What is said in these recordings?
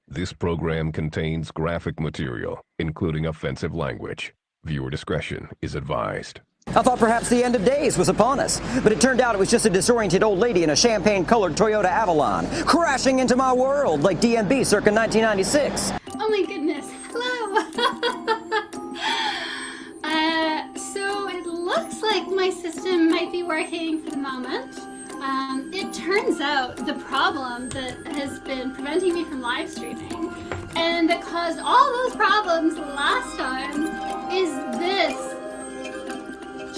This program contains graphic material, including offensive language. Viewer discretion is advised. I thought perhaps the end of days was upon us, but it turned out it was just a disoriented old lady in a champagne-colored Toyota Avalon, crashing into my world like DMB circa 1996. Oh my goodness, hello! So it looks like my system might be working for the moment. It turns out the problem that has been preventing me from live streaming and that caused all those problems last time is this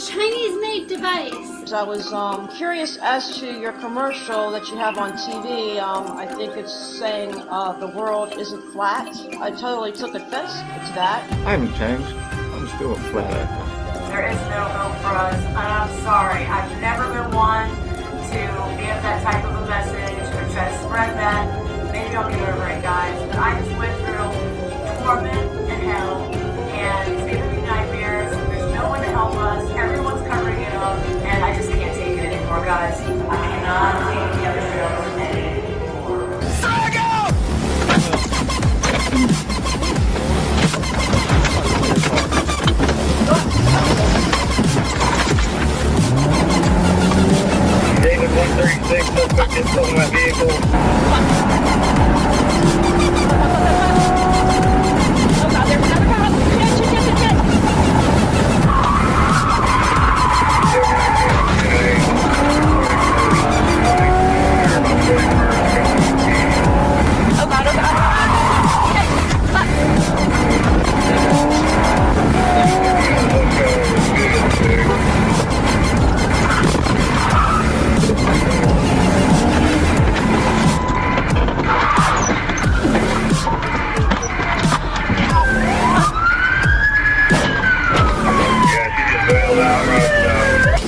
Chinese-made device. I was curious as to your commercial that you have on TV. I think it's saying the world isn't flat. I totally took offense to that. I haven't changed. I'm still a flat earther. There is no hope for us, and I'm sorry. I've never been one to give that type of a message or try to spread that. Maybe I'll get over it, guys. But I just went through torment and hell, and it's giving me nightmares. There's no one to help us. Everyone's covering it up, and I just can't take it anymore, guys. I cannot take the other shows anymore. David 136, suspect is still in my vehicle. Oh God, there's another car. Shit. Oh God.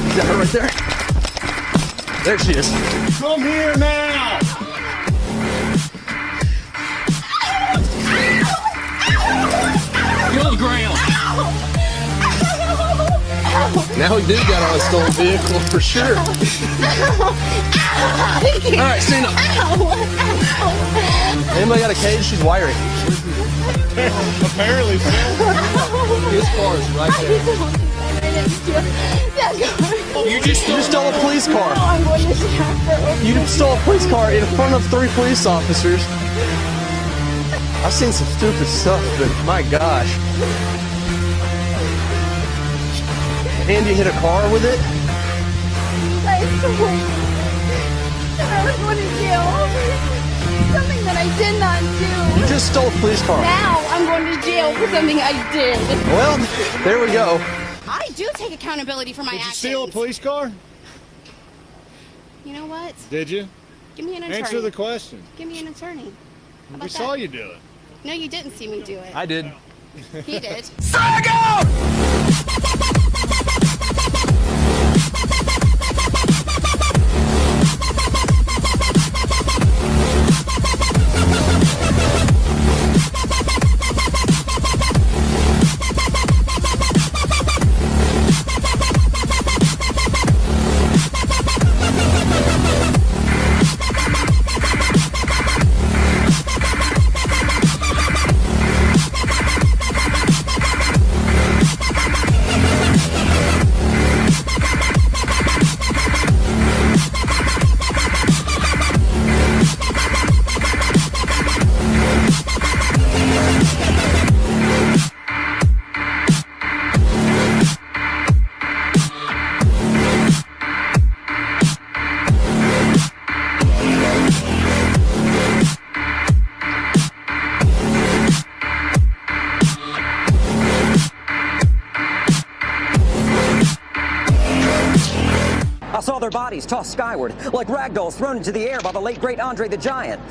Is that her right there? There she is. Come here now! Get on the ground. Now he did got on a stolen vehicle for sure. All right, stand up. Anybody got a cage? She's wiring. Apparently so. His car is right there. You just stole a police car. I'm going to jail. You stole a police car in front of 3 police officers. I've seen some stupid stuff, but my gosh. And you hit a car with it? I was going to jail. Something that I did not do. You just stole a police car. Now I'm going to jail for something I did. Well, there we go. I do take accountability for my actions. Did you steal a police car? You know what? Did you? Give me an attorney. Answer the question. Give me an attorney. How about We saw you do it. No, you didn't see me do it. I did. He did. I saw their bodies tossed skyward, like ragdolls thrown into the air by the late great Andre the Giant.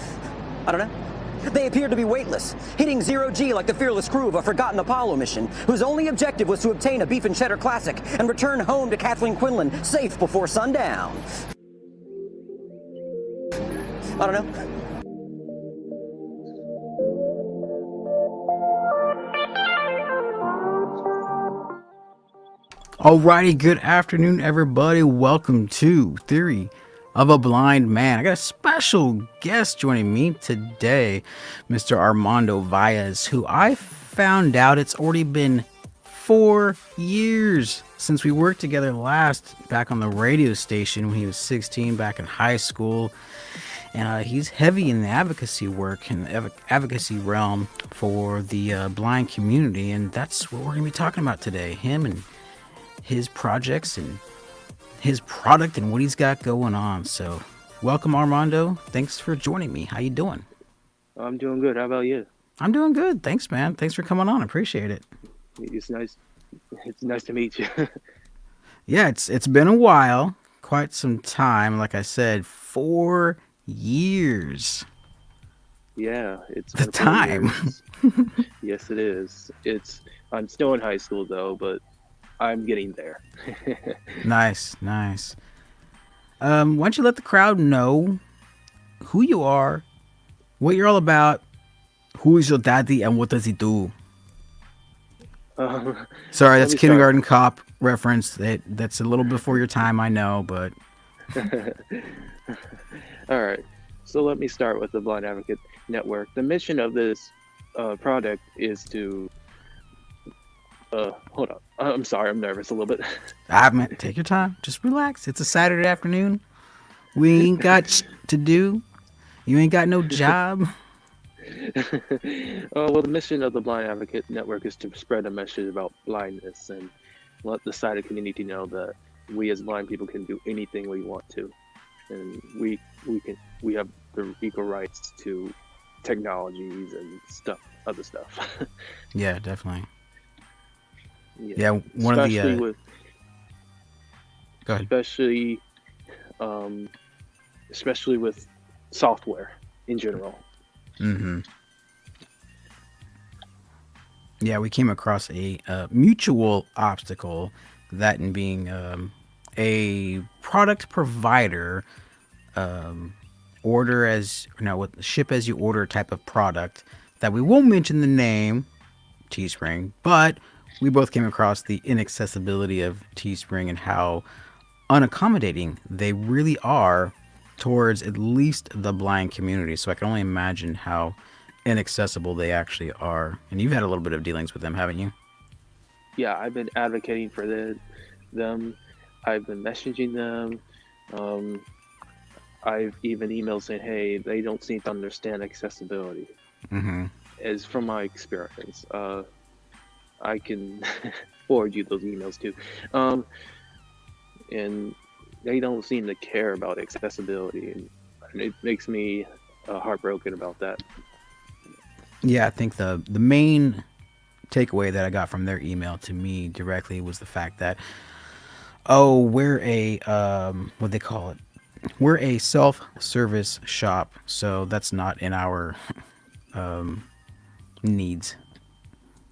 I don't know. They appeared to be weightless, hitting zero-G like the fearless crew of a forgotten Apollo mission, whose only objective was to obtain a beef and cheddar classic and return home to Kathleen Quinlan safe before sundown. I don't know. Alrighty, good afternoon, everybody. Welcome to Theory of a Blind Man. I got a special guest joining me today, Mr. Armando Valles, who I found out it's already been 4 years since we worked together last back on the radio station when he was 16 back in high school. And he's heavy in the advocacy work and advocacy realm for the blind community. And that's what we're going to be talking about today. Him and his projects and his product and what he's got going on. So welcome, Armando. Thanks for joining me. How you doing? I'm doing good. How about you? I'm doing good. Thanks, man. Thanks for coming on. I appreciate it. It's nice. It's nice to meet you. Yeah, it's been a while, quite some time. Like I said, 4 years. Yeah, it's The been 4 time. years. Yes, it is. I'm still in high school though, but I'm getting there. Nice. Why don't you let the crowd know who you are, what you're all about, who is your daddy, and what does he do? Sorry, that's a kindergarten cop reference. That's a little before your time, I know, but... All right. So let me start with the Blind Advocate Network. The mission of this product is to... hold on. I'm sorry, I'm nervous a little bit. Take your time. Just relax. It's a Saturday afternoon. We ain't got to do. You ain't got no job. Well, the mission of the Blind Advocate Network is to spread a message about blindness and let the sighted community know that we as blind people can do anything we want to, and we have the equal rights to technologies and other stuff. Yeah, definitely. Yeah, one of the. Go ahead. Especially with software in general. Mm-hmm. Yeah, we came across a mutual obstacle, that in being a product provider, ship as you order type of product that we won't mention the name, Teespring, but we both came across the inaccessibility of Teespring and how unaccommodating they really are towards at least the blind community. So I can only imagine how inaccessible they actually are. And you've had a little bit of dealings with them, haven't you? Yeah, I've been advocating for them. I've been messaging them. I've even emailed saying, hey, they don't seem to understand accessibility. Mm-hmm. As from my experience. I can forward you those emails too. And they don't seem to care about accessibility, and it makes me heartbroken about that. Yeah, I think the main takeaway that I got from their email to me directly was the fact that, we're a what they call it, we're a self-service shop, so that's not in our needs.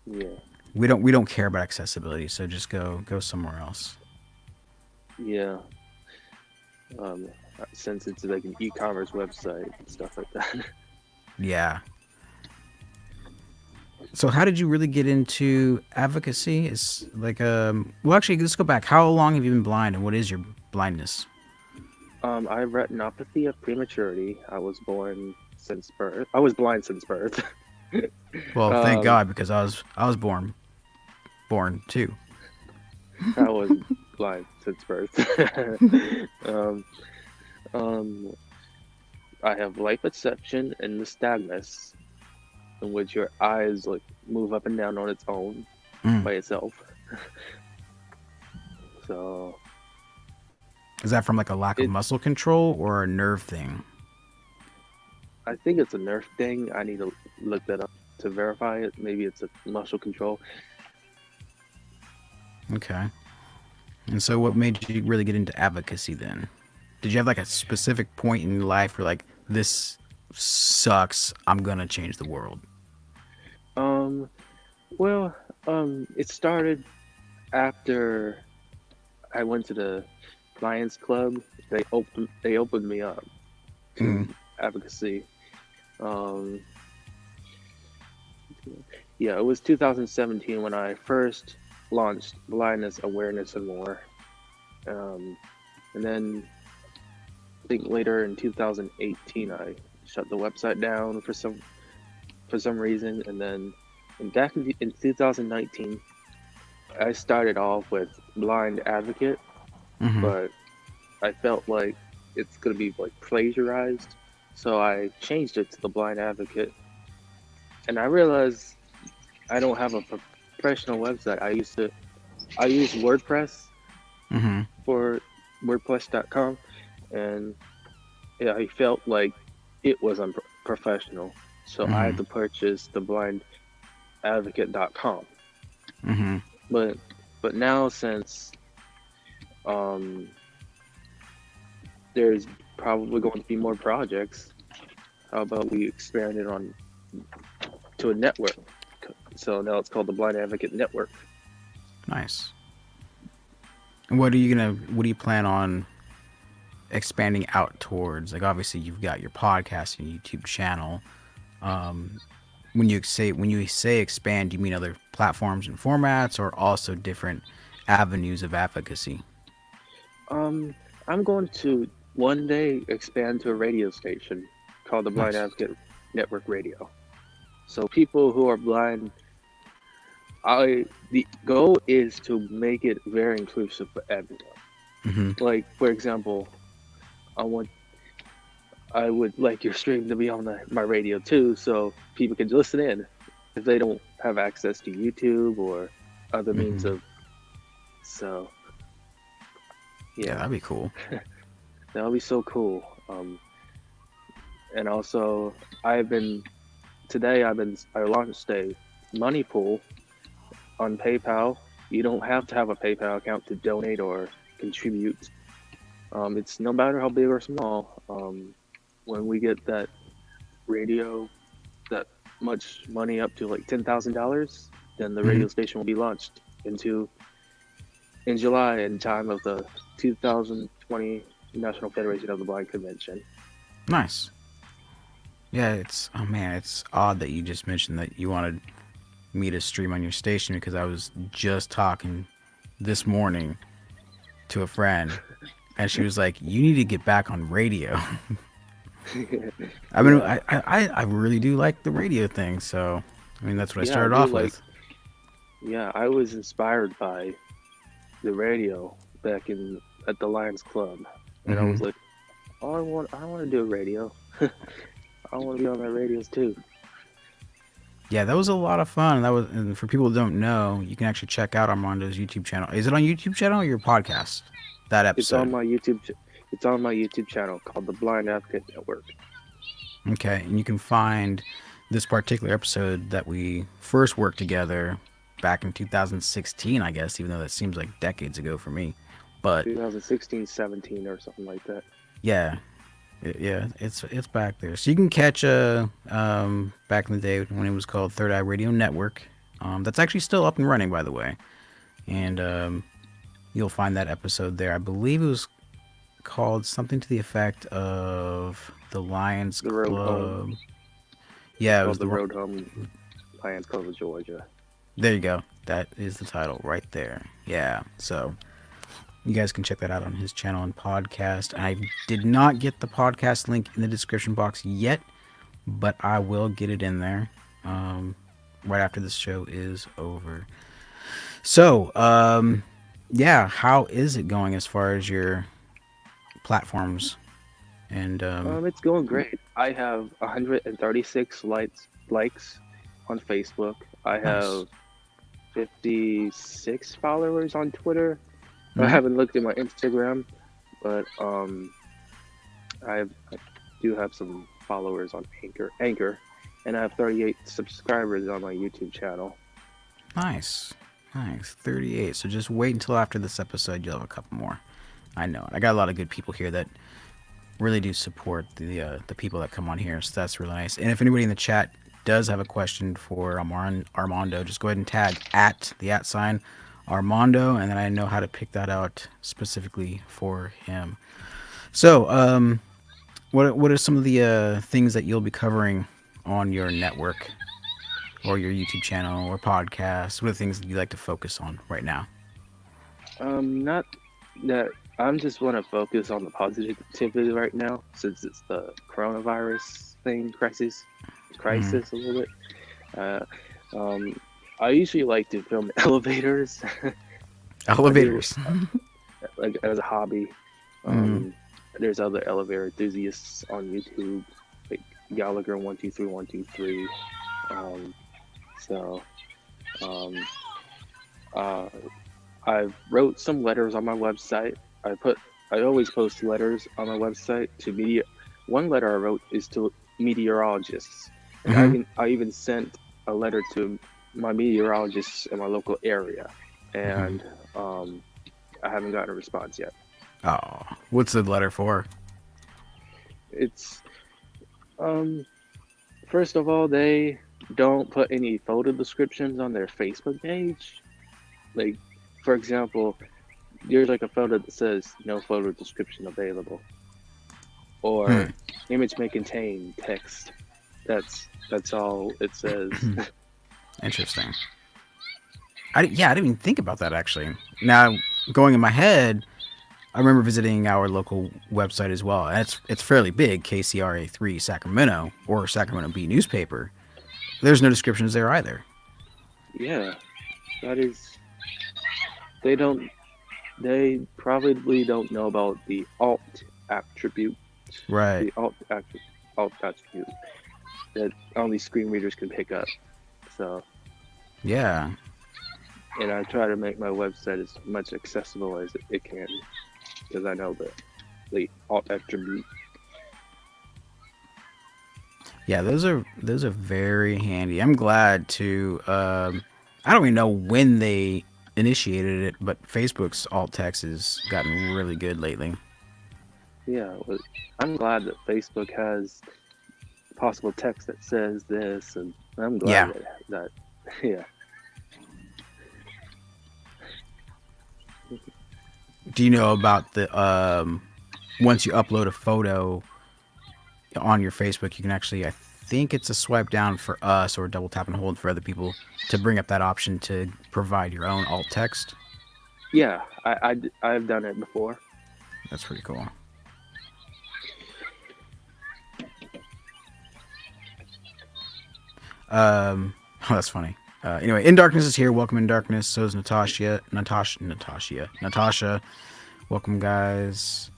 Yeah. We don't care about accessibility, so just go somewhere else. Yeah. Since it's like an e-commerce website and stuff like that. Yeah. So how did you really get into advocacy? It's like well, actually, let's go back. How long have you been blind, and what is your blindness? I have retinopathy of prematurity. I was blind since birth. Well, thank God, because I was born too. I was blind since birth. I have light perception and nystagmus, in which your eyes like move up and down on its own by itself. So, is that from like a lack of muscle control or a nerve thing? I think it's a nerve thing. I need to look that up to verify it. Maybe it's a muscle control. Okay. And so what made you really get into advocacy then? Did you have like a specific point in your life where like, this sucks, I'm gonna change the world? It started after I went to the Lions Club. They opened me up to advocacy. Yeah, it was 2017 when I first launched blindness awareness and more. And then I think later in 2018, I shut the website down for some reason, and then back in 2019, I started off with Blind Advocate, but I felt like it's gonna be like plagiarized, so I changed it to the Blind Advocate, and I realized I don't have a professional website. I use WordPress for WordPress.com, and yeah, I felt like it was unprofessional, so I had to purchase the blindadvocate.com. But now, since there's probably going to be more projects, how about we expand it on to a network? So now it's called the Blind Advocate Network. Nice. And what do you plan on expanding out towards? Like, obviously you've got your podcast and YouTube channel. When you say expand, do you mean other platforms and formats, or also different avenues of advocacy? I'm going to one day expand to a radio station called the Blind Advocate Network Radio. So people who are blind, the goal is to make it very inclusive for everyone. Like, for example, I would like your stream to be on my radio too, so people can listen in if they don't have access to YouTube or other means of. So yeah, that'd be cool. That would be so cool. And also, I launched a money pool on PayPal. You don't have to have a PayPal account to donate or contribute. It's no matter how big or small. When we get that much money, up to like $10,000, then the radio station will be launched in July, in time of the 2020 National Federation of the Blind Convention. Nice. Yeah, it's odd that you just mentioned that you wanted me to stream on your station, because I was just talking this morning to a friend, and she was like, "You need to get back on radio." I mean, I really do like the radio thing, so I mean that's what I started off with. Yeah, I was inspired by the radio back at the Lions Club, and I was like, "Oh, I want to do a radio. I want to be on my radios too." Yeah, that was a lot of fun. And for people who don't know, you can actually check out Armando's YouTube channel. Is it on YouTube channel or your podcast? That episode. It's on my YouTube. It's on my YouTube channel called the Blind Advocate Network. Okay, and you can find this particular episode that we first worked together back in 2016, I guess, even though that seems like decades ago for me. But 2016, 17, or something like that. Yeah. Yeah, it's back there. So you can catch back in the day when it was called Third Eye Radio Network. That's actually still up and running, by the way. And you'll find that episode there. I believe it was called something to the effect of the Lions Club. Home. Yeah, it was the Road Home Lions Club of Georgia. There you go. That is the title right there. Yeah. So you guys can check that out on his channel and podcast. I did not get the podcast link in the description box yet, but I will get it in there right after this show is over. So, yeah, how is it going as far as your platforms? And it's going great. I have 136 likes on Facebook. I have 56 followers on Twitter. I haven't looked at my Instagram, but I do have some followers on Anchor, and I have 38 subscribers on my YouTube channel. Nice, 38. So just wait until after this episode. You'll have a couple more. I know. I got a lot of good people here that really do support the people that come on here, so that's really nice. And if anybody in the chat does have a question for Armando, just go ahead and tag at the @ Armando, and then I know how to pick that out specifically for him. So, what are some of the things that you'll be covering on your network or your YouTube channel or podcast? What are the things that you like to focus on right now? Not that I'm just want to focus on the positivity right now, since it's the coronavirus thing crisis a little bit. Uh, I usually like to film elevators. Elevators. Like as a hobby. There's other elevator enthusiasts on YouTube, like Gallagher 123 I wrote some letters on my website. I always post letters on my website to media. One letter I wrote is to meteorologists, and I even sent a letter to my meteorologists in my local area, and I haven't gotten a response yet. Oh, what's the letter for? It's first of all, they don't put any photo descriptions on their Facebook page. Like, for example, there's like a photo that says no photo description available, or image may contain text. That's all it says. Interesting. I didn't even think about that, actually. Now, going in my head, I remember visiting our local website as well. And it's fairly big, KCRA3 Sacramento, or Sacramento Bee newspaper. There's no descriptions there either. Yeah, that is. They probably don't know about the alt attribute. Right. The alt attribute that only screen readers can pick up. So. Yeah. And I try to make my website as much accessible as it can, because I know the alt attribute. Yeah, those are very handy. I'm glad to. I don't even know when they initiated it, but Facebook's alt text has gotten really good lately. Yeah, well, I'm glad that Facebook has possible text that says this, and I'm glad that yeah. Do you know about the once you upload a photo on your Facebook, you can actually, I think it's a swipe down for us or double tap and hold for other people to bring up that option to provide your own alt text? Yeah, I've done it before. That's pretty cool. Oh, that's funny. Anyway, In Darkness is here. Welcome, In Darkness. So is Natasha. Welcome, guys.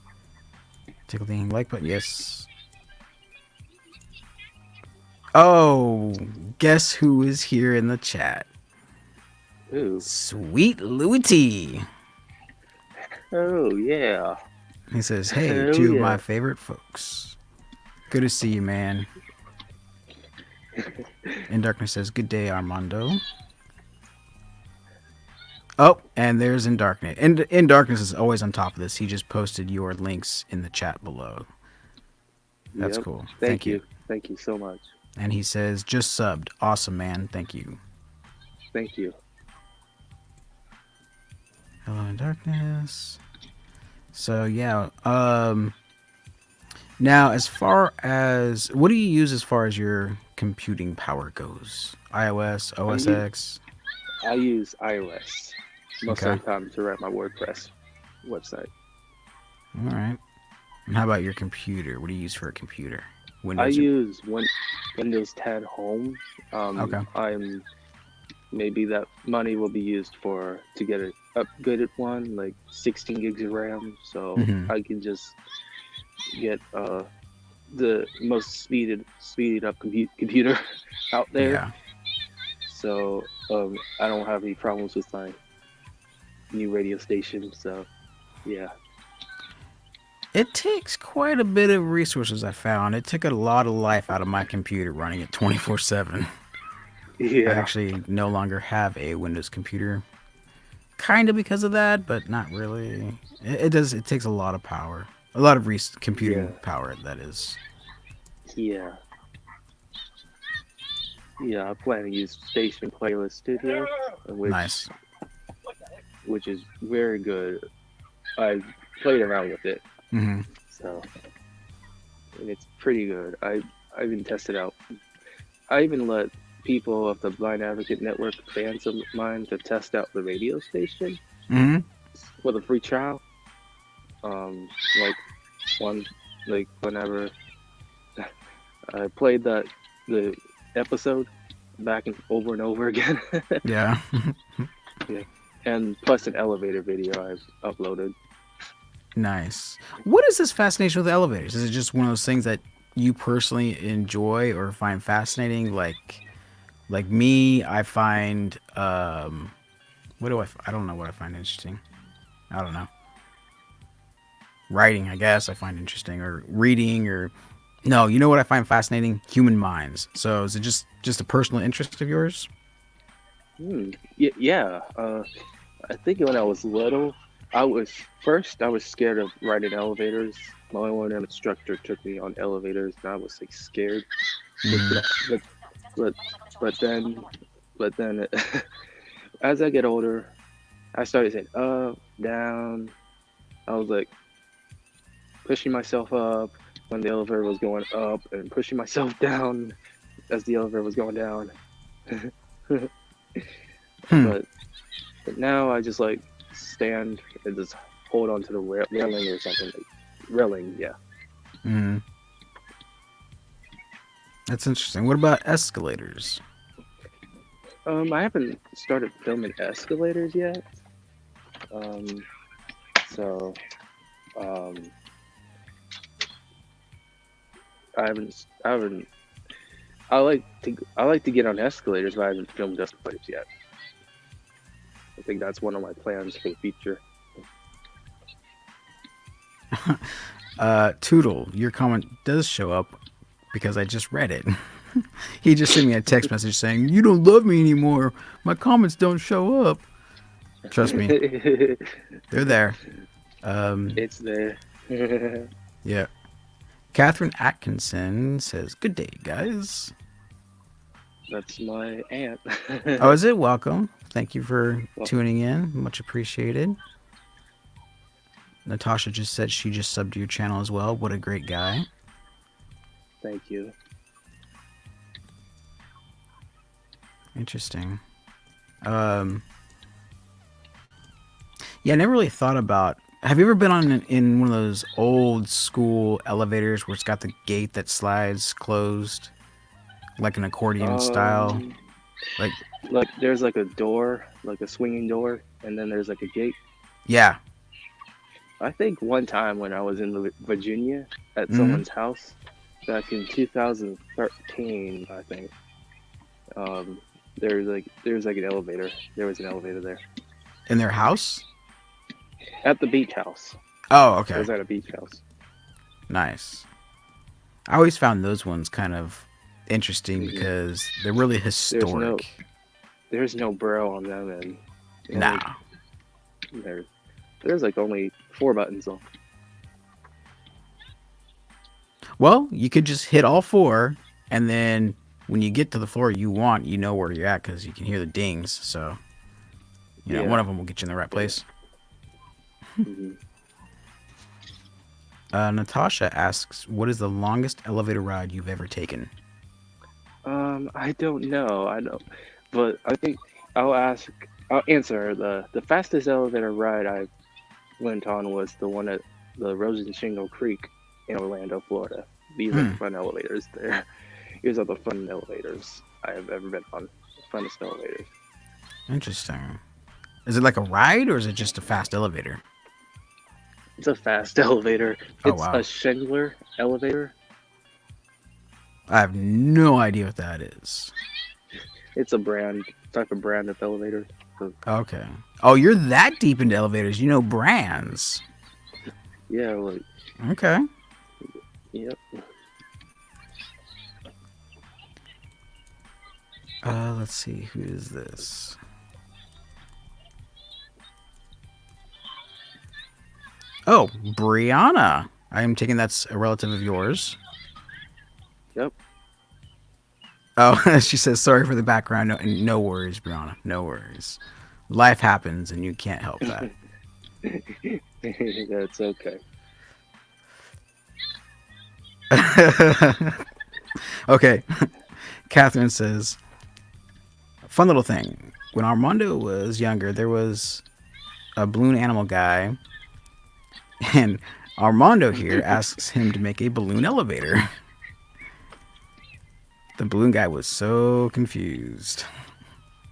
Tickle the like button. Yes. Oh, guess who is here in the chat? Ooh. Sweet Louie. Oh, yeah. He says, hey, two of my favorite folks. Good to see you, man. In Darkness says, good day, Armando. Oh, and there's In Darkness. In Darkness is always on top of this. He just posted your links in the chat below. That's cool. Thank you. Thank you so much. And he says, just subbed. Awesome, man. Thank you. Thank you. Hello, In Darkness. So, yeah. Now, as far as... what do you use as far as your computing power goes? iOS, OS X? I use iOS most of the time to write my WordPress website. All right. And how about your computer? What do you use for a computer? Windows I use Windows 10 Home. I'm maybe that money will be used to get an upgraded one, like 16 gigs of RAM, so I can just get the most speeded up computer out there. Yeah. So I don't have any problems with my new radio station. So yeah. It takes quite a bit of resources, I found. It took a lot of life out of my computer running it 24/7. Yeah. I actually no longer have a Windows computer. Kind of because of that, but not really. It takes a lot of power. A lot of computing power, that is. Yeah. Yeah, I plan to use Station Playlist Studio, which is very good. I've played around with it. So, and it's pretty good. I even tested out. I even let people of the Blind Advocate Network, fans of mine, to test out the radio station Mm-hmm. with a free trial. Like one, like whenever I played the episode back and over again. Yeah. Yeah. And plus an elevator video I've uploaded. Nice. What is this fascination with elevators? Is it just one of those things that you personally enjoy or find fascinating? Like me, I find I don't know what I find interesting. I don't know. Writing, I guess I find interesting, or reading, or no, you know what I find fascinating? Human minds. So is it just a personal interest of yours? Yeah. I think when I was little, I was scared of riding elevators. My one instructor took me on elevators, and I was like scared. But then, as I get older, I started saying up, down. I was like pushing myself up when the elevator was going up, and pushing myself down as the elevator was going down. But now I just like stand and just hold on to the railing or something. Like, railing, yeah. That's interesting. What about escalators? I haven't started filming escalators yet. So I haven't. I like to get on escalators, but I haven't filmed escalators yet. I think that's one of my plans for the future. Toodle, your comment does show up because I just read it. He just sent me a text message saying, "You don't love me anymore. My comments don't show up." Trust me, they're there. It's there. Yeah. Catherine Atkinson says, "Good day, guys." That's my aunt. Oh, is it? Welcome. Thank you for tuning in. Much appreciated. Natasha just said she just subbed to your channel as well. What a great guy. Thank you. Interesting. Yeah, I never really thought about. Have you ever been in one of those old school elevators where it's got the gate that slides closed, like an accordion style? Like there's like a door, like a swinging door, and then there's like a gate. Yeah. I think one time when I was in Virginia at someone's house back in 2013, I think, there's like an elevator. There was an elevator there. In their house? At the beach house. Oh, okay. It was at a beach house. Nice. I always found those ones kind of interesting because they're really historic. There's no braille on them, and nah. There's like only 4 buttons on. Well, you could just hit all 4, and then when you get to the floor you want, you know where you're at because you can hear the dings. So, you know, one of them will get you in the right place. Natasha asks, "What is the longest elevator ride you've ever taken?" I don't know. But I think I'll answer. The fastest elevator ride I went on was the one at the Rose and Shingle Creek in Orlando, Florida. These are fun elevators there. These are the fun elevators I have ever been on. The funnest elevators. Interesting. Is it like a ride or is it just a fast elevator? It's a fast elevator. It's wow. a Schindler elevator. I have no idea what that is. It's a type of brand of elevator. Okay. Oh, you're that deep into elevators. You know brands. Yeah, like. Okay. Yep. Let's see. Who is this? Oh, Brianna. I am taking that's a relative of yours. Yep. Oh, she says, "Sorry for the background." No worries, Brianna. No worries. Life happens and you can't help that. That's okay. Okay. Catherine says, fun little thing. When Armando was younger, there was a balloon animal guy, and Armando here asks him to make a balloon elevator. The balloon guy was so confused.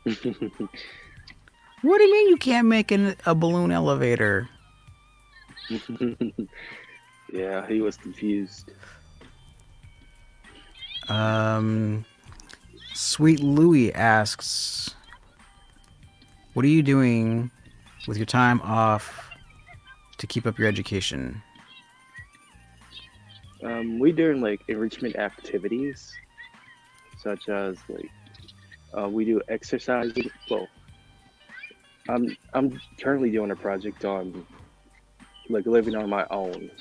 What do you mean you can't make a balloon elevator? Yeah, he was confused. Sweet Louie asks, what are you doing with your time off to keep up your education? We doing like enrichment activities, such as like we do exercising. Well, I'm currently doing a project on like living on my own.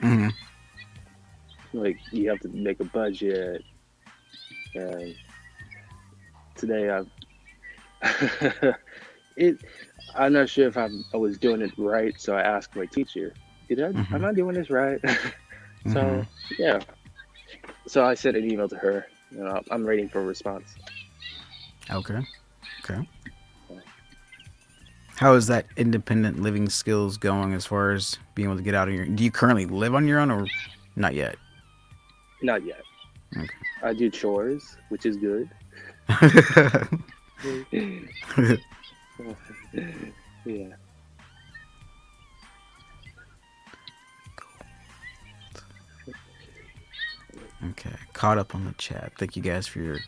Mm-hmm. Like you have to make a budget, and today I'm not sure if I was doing it right, so I asked my teacher, am I doing this right? So yeah, so I sent an email to her, and I'm waiting for a response. Okay. How is that independent living skills going as far as being able to get out of your... Do you currently live on your own or not yet? Not yet. Okay. I do chores, which is good. Yeah. Okay, caught up on the chat. Thank you guys for your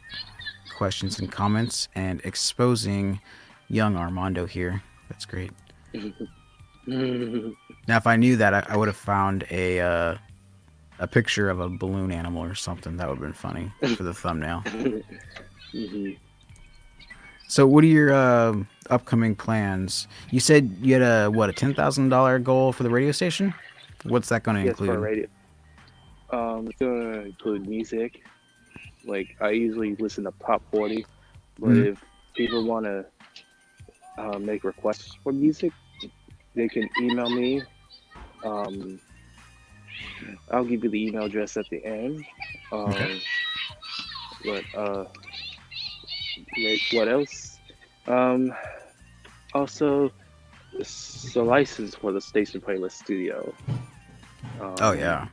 questions and comments and exposing young Armando here. That's great. Now, if I knew that, I would have found a picture of a balloon animal or something. That would have been funny for the thumbnail. So, what are your upcoming plans? You said you had a $10,000 goal for the radio station. What's that going to include? Yes, for radio. It's gonna include music. Like I usually listen to Top 40, but if people want to make requests for music, they can email me. I'll give you the email address at the end. Okay. But what else? Also, the license for the Station Playlist Studio. Oh yeah.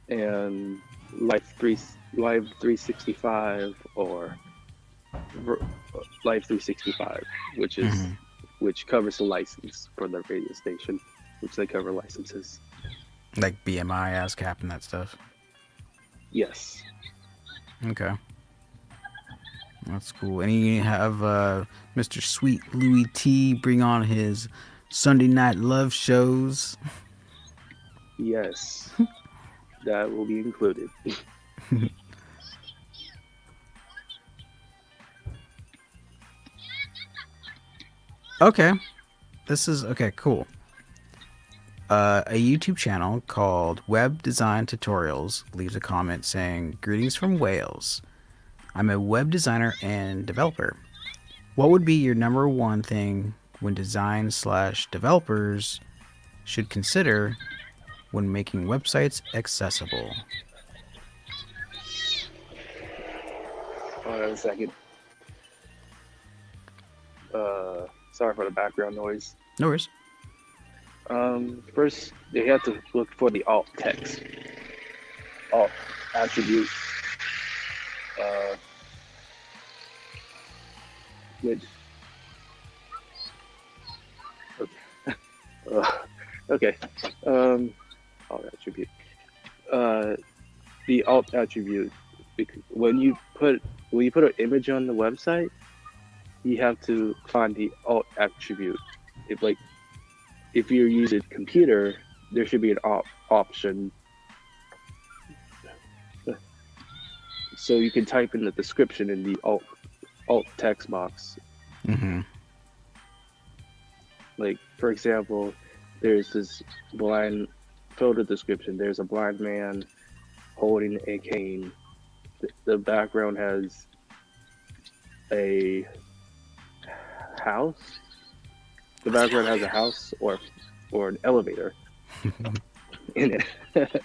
And Live 365 or Live 365, which covers the license for the radio station, which they cover licenses. Like BMI, ASCAP, and that stuff. Yes. Okay. That's cool. And you have Mr. Sweet Louie T bring on his Sunday night love shows. Yes. That will be included. Okay. This is okay, cool. A YouTube channel called Web Design Tutorials leaves a comment saying, "Greetings from Wales. I'm a web designer and developer. What would be your number one thing when design/developers should consider when making websites accessible?" Hold on a second. Sorry for the background noise. No worries. First, they have to look for the alt text, alt attribute, which. Okay. Alt attribute. The alt attribute. When you put an image on the website, you have to find the alt attribute. If you're using computer, there should be an option. So you can type in the description in the alt text box. Like, for example, there's this blind photo description. There's a blind man holding a cane. The background has a house. The background has a house or an elevator in it.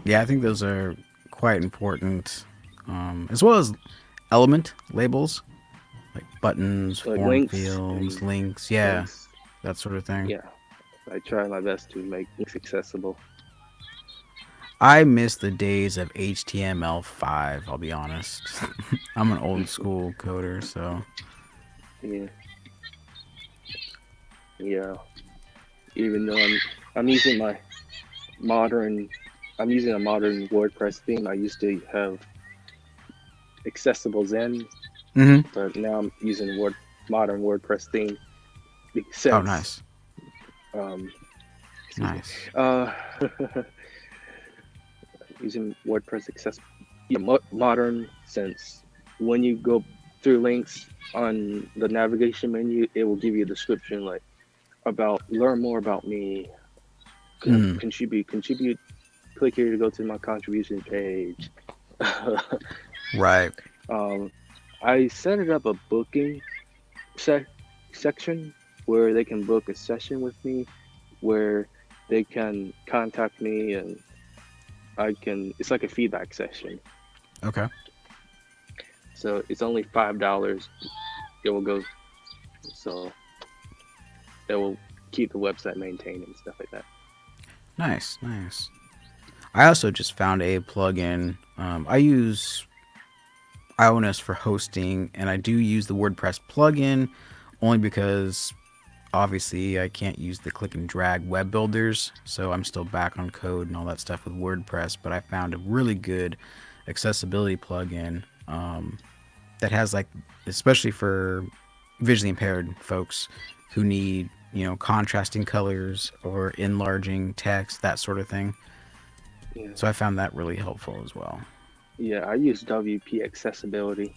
Yeah, I think those are quite important, as well as element labels like buttons, Like form links fields, and links, yeah, links. that sort of thing. Yeah, I try my best to make links accessible. I miss the days of HTML5, I'll be honest. I'm an old school coder, so Yeah, yeah. Even though I'm using my modern, I'm using a modern WordPress theme. I used to have accessible Zen, but now I'm using modern WordPress theme since. Oh, nice. Nice. Using WordPress accessible, modern, since when you go through links on the navigation menu, it will give you a description like learn more about me, contribute, click here to go to my contribution page. Right. I set it up a booking section where they can book a session with me, where they can contact me and it's like a feedback session. Okay. So it's only $5. It will go, so it will keep the website maintained and stuff like that. Nice, nice. I also just found a plugin. I use Ionis for hosting, and I do use the WordPress plugin only because obviously I can't use the click and drag web builders, so I'm still back on code and all that stuff with WordPress. But I found a really good accessibility plugin that has, like, especially for visually impaired folks who need, contrasting colors or enlarging text, that sort of thing. Yeah. So I found that really helpful as well. Yeah, I use WP Accessibility.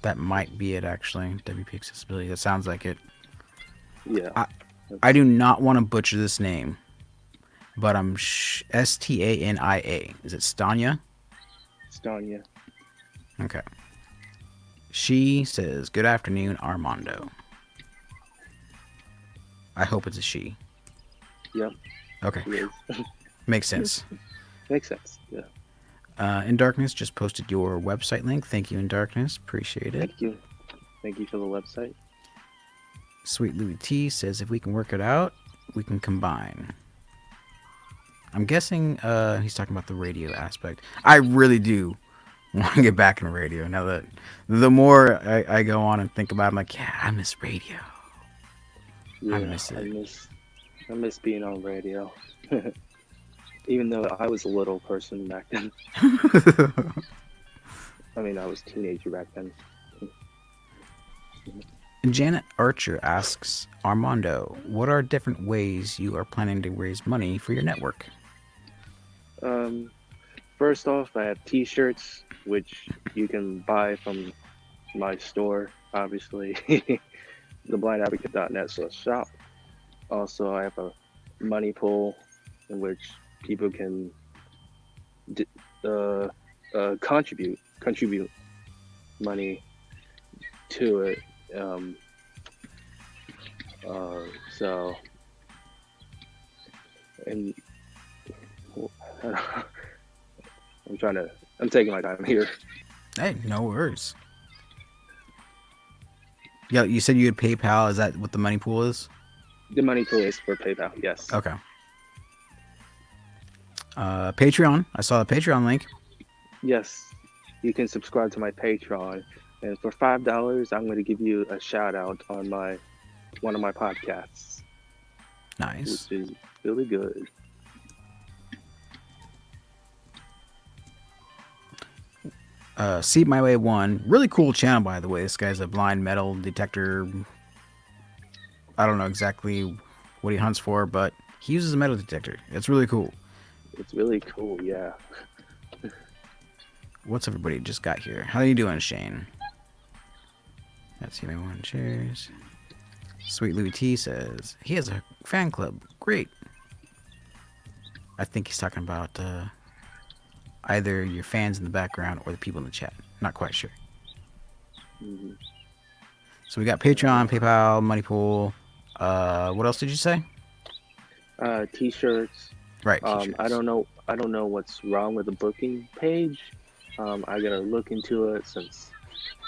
That might be it, actually. WP Accessibility. That sounds like it. Yeah. I do not want to butcher this name, but I'm Stania. Is it Stania? Stania. Okay. She says, "Good afternoon, Armando." I hope it's a she. Yep. Okay. It is. Makes sense. Makes sense. Yeah. In Darkness just posted your website link. Thank you, In Darkness. Appreciate it. Thank you. Thank you for the website. Sweet Louis T says, "If we can work it out, we can combine." I'm guessing he's talking about the radio aspect. I really do want to get back in radio. Now that the more I go on and think about it, I'm like, yeah, I miss radio. Yeah, I miss it. I miss being on radio. Even though I was a little person back then. I mean, I was a teenager back then. Janet Archer asks, "Armando, what are different ways you are planning to raise money for your network?" First off, I have t-shirts, which you can buy from my store, obviously. theblindadvocate.net/shop. Also, I have a money pool in which people can contribute money to it. So, and I'm taking my time here. Hey, no worries. Yeah, you said you had PayPal. Is that what the money pool is? The money pool is for PayPal, yes. Okay. Patreon. I saw the Patreon link. Yes, you can subscribe to my Patreon, and for $5, I'm going to give you a shout out on one of my podcasts. Nice. Which is really good. Seed My Way 1. Really cool channel, by the way. This guy's a blind metal detector. I don't know exactly what he hunts for, but he uses a metal detector. It's really cool. It's really cool, yeah. What's everybody just got here? How are you doing, Shane? That's Seed My 1. Cheers. Sweet Louis T says, he has a fan club. Great. I think he's talking about either your fans in the background or the people in the chat. Not quite sure. Mm-hmm. So we got Patreon, PayPal, Money Pool. What else did you say? T-shirts. Right. T-shirts. I don't know I don't know what's wrong with the booking page. I gotta look into it since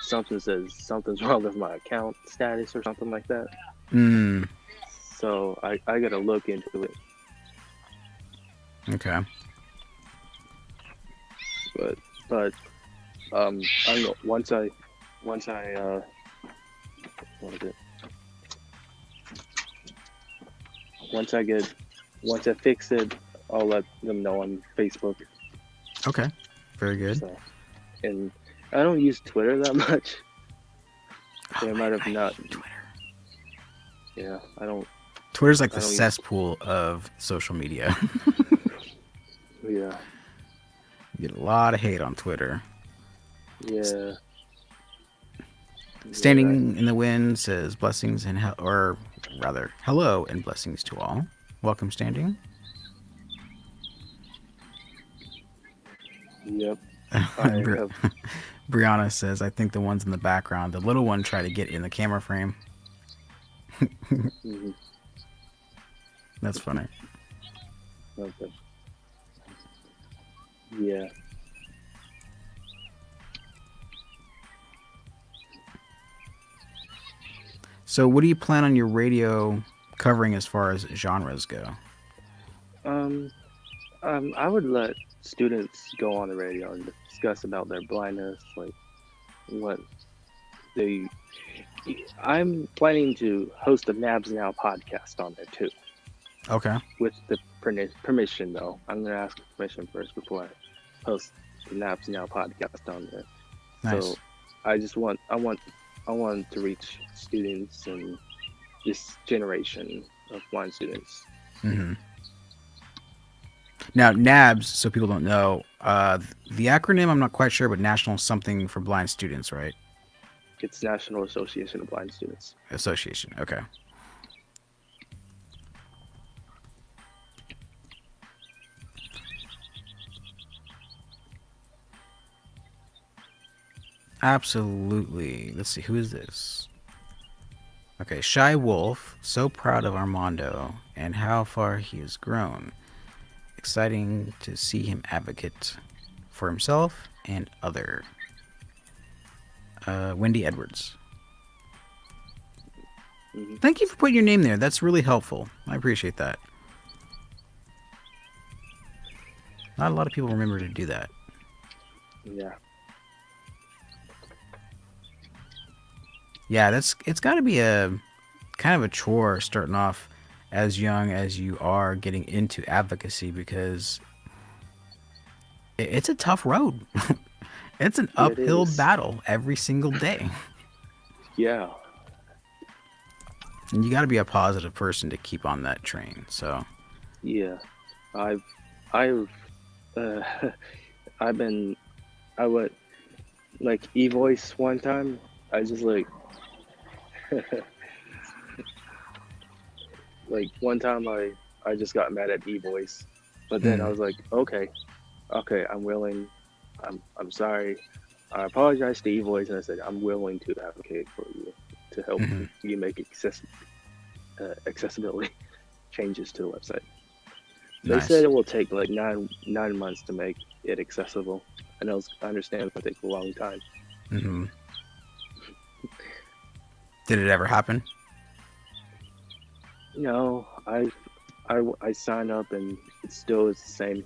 something says something's wrong with my account status or something like that. Mm. So I gotta look into it. Okay. But I don't know. Once I what is it? Once I fix it, I'll let them know on Facebook. Okay. Very good. So, and I don't use Twitter that much. Oh, They might have not. Twitter. Yeah, I don't. Twitter's like the I don't cesspool of social media. Yeah. You get a lot of hate on Twitter. Yeah. Standing in the wind says blessings and or rather hello and blessings to all. Welcome, Standing. Yep. Brianna says, I think the ones in the background, the little one tried to get in the camera frame. Mm-hmm. That's funny. Okay. Yeah. So what do you plan on your radio covering as far as genres go? I would let students go on the radio and discuss about their blindness, like what they. I'm planning to host a Nabs Now podcast on there too. Okay. With the permission, though, I'm gonna ask permission first before I host the Nabs Now podcast on there. Nice. So, I want to reach students and this generation of blind students. Mm-hmm. Now, NABS, so people don't know, the acronym, I'm not quite sure, but National Something for Blind Students, right? It's National Association of Blind Students. Association, okay. Absolutely. Let's see, who is this? Okay, Shy Wolf, so proud of Armando and how far he has grown. Exciting to see him advocate for himself and other. Wendy Edwards. Mm-hmm. Thank you for putting your name there. That's really helpful. I appreciate that. Not a lot of people remember to do that. Yeah. Yeah, it's got to be a kind of a chore starting off as young as you are getting into advocacy because it's a tough road. It's an uphill battle every single day. Yeah. And you got to be a positive person to keep on that train. So. Yeah, I went like e-voice one time. I just like one time I just got mad at e-voice, but then I was like, okay, I'm willing. I'm sorry. I apologized to e-voice and I said I'm willing to advocate for you to help you make accessibility changes to the website. They said it will take like nine months to make it accessible. I understand it will take a long time. Mm-hmm. Did it ever happen? No, I signed up and it still is the same.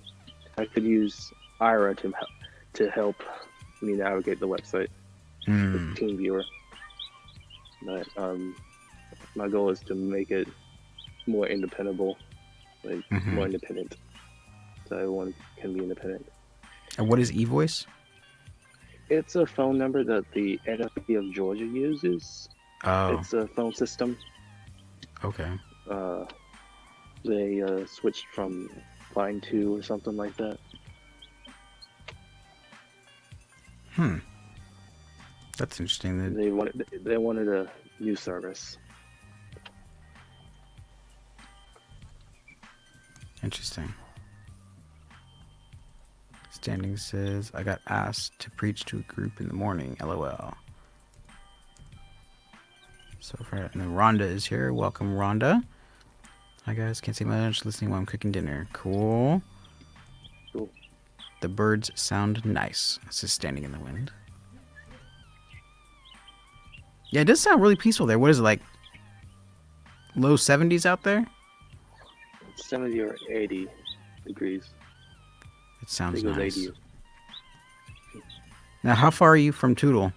I could use Ira to help me navigate the website with TeamViewer. But my goal is to make it more independable, more independent, so everyone can be independent. And what is eVoice? It's a phone number that the NFB of Georgia uses. Oh. It's a phone system. Okay. They switched from Line 2 or something like that. That's interesting. They wanted a new service. Interesting. Standing says, I got asked to preach to a group in the morning, LOL. So far, and then Rhonda is here. Welcome, Rhonda. Hi guys, can't say much, listening while I'm cooking dinner. Cool. The birds sound nice. It's just standing in the wind. Yeah, it does sound really peaceful there. What is it, like low 70s out there? 70 or 80 degrees. It sounds I think it nice. was 80. Now, how far are you from Tootle?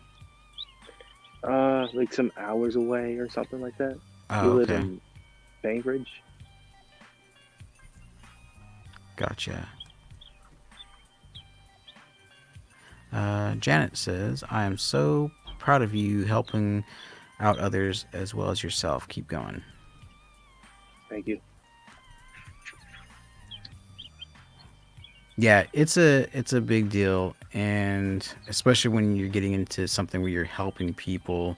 Like some hours away or something like that. Oh, You live okay. in Bainbridge? Gotcha. Janet says, I am so proud of you helping out others as well as yourself. Keep going. Thank you. Yeah, it's a big deal, and especially when you're getting into something where you're helping people.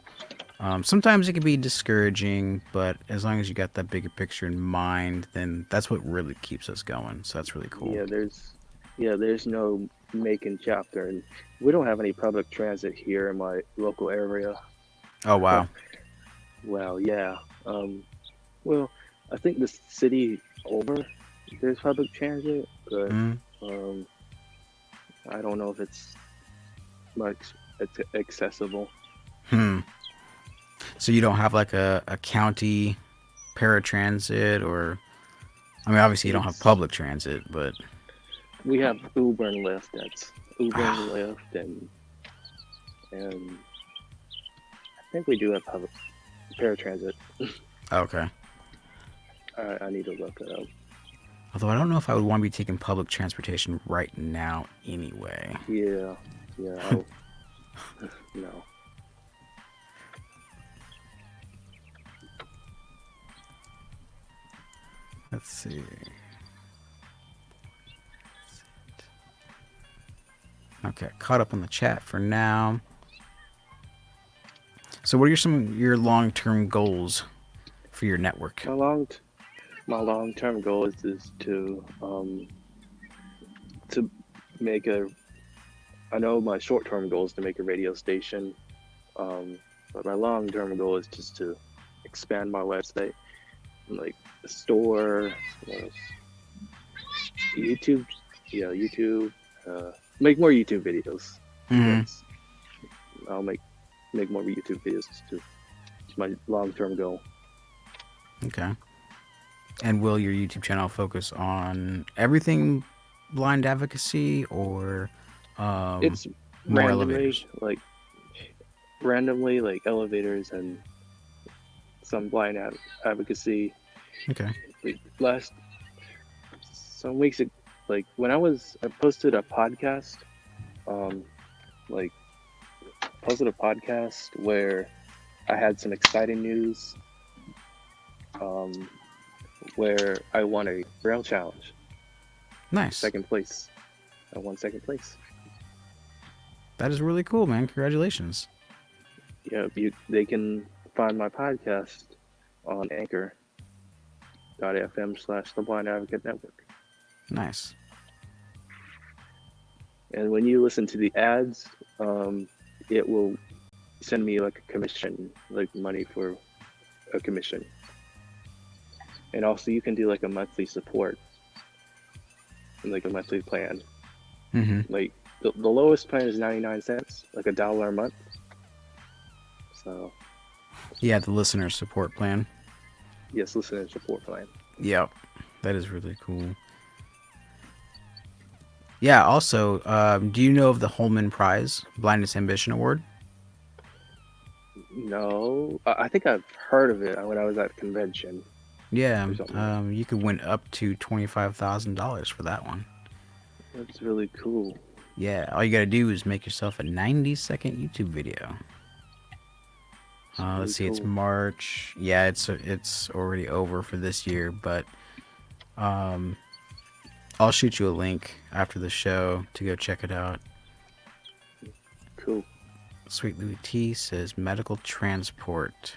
Sometimes it can be discouraging, but as long as you got that bigger picture in mind, then that's what really keeps us going. So that's really cool. There's no Macon chapter, and we don't have any public transit here in my local area. Oh, wow. Well, yeah. Well, I think the city over there's public transit, but I don't know if it's much accessible. So you don't have like a county paratransit, or I mean, obviously you don't have public transit, but we have Uber and Lyft. That's Uber and Lyft, and I think we do have public paratransit. Okay. I need to look it up. Although I don't know if I would want to be taking public transportation right now anyway. Yeah. No. Let's see. Okay, caught up on the chat for now. So what are some of your long-term goals for your network? My long-term goal is to make I know my short-term goal is to make a radio station, but my long-term goal is just to expand my website, like a store, YouTube, make more YouTube videos. I'll make more YouTube videos too. It's my long-term goal. Okay. And will your YouTube channel focus on everything blind advocacy, or it's more randomly, elevators? Randomly, like elevators and some blind advocacy. Okay. Last some weeks ago, like when I posted a podcast, where I had some exciting news, where I won a rail challenge. Nice. Second place. I won second place. That is really cool, man. Congratulations. Yeah, they can find my podcast on anchor.fm/The Blind Advocate Network. Nice. And when you listen to the ads, it will send me like a commission, like money for a commission. And also you can do like a monthly support, like a monthly plan. Like the lowest plan is 99 cents, like $1 a month. So yeah, the listener support plan. Yes, listener support plan. Yep, that is really cool. Yeah, also, do you know of the Holman Prize, Blindness Ambition Award? No, I think I've heard of it when I was at a convention. Yeah, you could win up to $25,000 for that one. That's really cool. Yeah, all you gotta do is make yourself a 90-second YouTube video. Let's see, it's March. Yeah, it's already over for this year, but I'll shoot you a link after the show to go check it out. Cool. Sweet Louis T says medical transport.